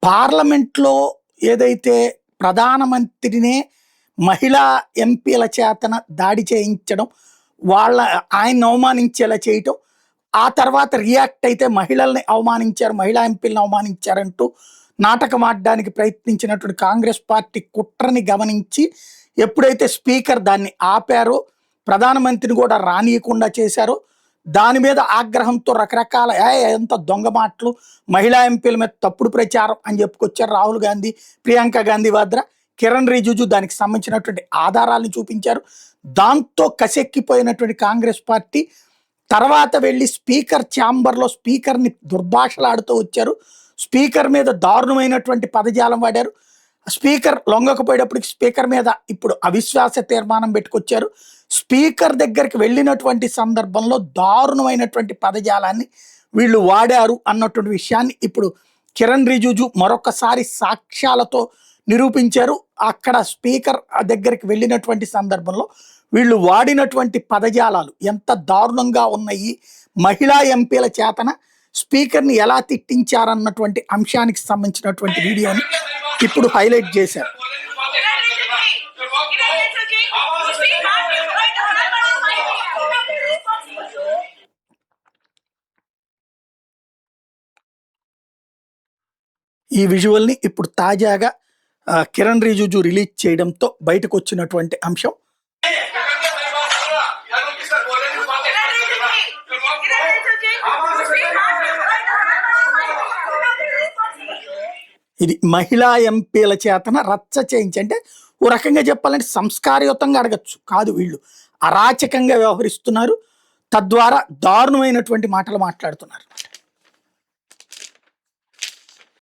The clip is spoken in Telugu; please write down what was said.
పార్లమెంట్లో ఏదైతే ప్రధానమంత్రినే మహిళా ఎంపీల చేతన దాడి చేయించడం, వాళ్ళ ఆయన్ని అవమానించేలా చేయటం, ఆ తర్వాత రియాక్ట్ అయితే మహిళల్ని అవమానించారు, మహిళా ఎంపీలను అవమానించారంటూ నాటకం ఆడడానికి ప్రయత్నించినటువంటి కాంగ్రెస్ పార్టీ కుట్రని గమనించి ఎప్పుడైతే స్పీకర్ దాన్ని ఆపారో, ప్రధానమంత్రిని కూడా రానియకుండా చేశారో, దాని మీద ఆగ్రహంతో రకరకాల ఎంత దొంగ మాటలు, మహిళా ఎంపీల మీద తప్పుడు ప్రచారం అని చెప్పుకొచ్చారు రాహుల్ గాంధీ, ప్రియాంక గాంధీ వాద్రా, కిరణ్ రిజిజు దానికి సంబంధించినటువంటి ఆధారాలను చూపించారు. దాంతో కసెక్కిపోయినటువంటి కాంగ్రెస్ పార్టీ తర్వాత వెళ్ళి స్పీకర్ ఛాంబర్లో స్పీకర్ని దుర్భాషలాడుతూ వచ్చారు. స్పీకర్ మీద దారుణమైనటువంటి పదజాలం వాడారు. స్పీకర్ లొంగకపోయేటప్పటికి స్పీకర్ మీద ఇప్పుడు అవిశ్వాస తీర్మానం పెట్టుకొచ్చారు. స్పీకర్ దగ్గరికి వెళ్ళినటువంటి సందర్భంలో దారుణమైనటువంటి పదజాలాన్ని వీళ్ళు వాడారు అన్నటువంటి విషయాన్ని ఇప్పుడు కిరణ్ రిజిజు మరొకసారి సాక్ష్యాలతో నిరూపించారు. అక్కడ స్పీకర్ దగ్గరికి వెళ్ళినటువంటి సందర్భంలో వీళ్ళు వాడినటువంటి పదజాలాలు ఎంత దారుణంగా ఉన్నాయి, మహిళా ఎంపీల చేతన స్పీకర్ని ఎలా తిట్టించారన్నటువంటి అంశానికి సంబంధించినటువంటి వీడియోని ఇప్పుడు హైలైట్ చేశారు. ఈ విజువల్ని ఇప్పుడు తాజాగా కిరణ్ రిజిజు రిలీజ్ చేయడంతో బయటకు వచ్చినటువంటి అంశం. ఇది మహిళా ఎంపీల చేతన రచ్చ చేయించి, అంటే ఓ రకంగా చెప్పాలంటే సంస్కారయుతంగా అడగచ్చు కాదు, వీళ్ళు అరాచకంగా వ్యవహరిస్తున్నారు, తద్వారా దారుణమైనటువంటి మాటలు మాట్లాడుతున్నారు.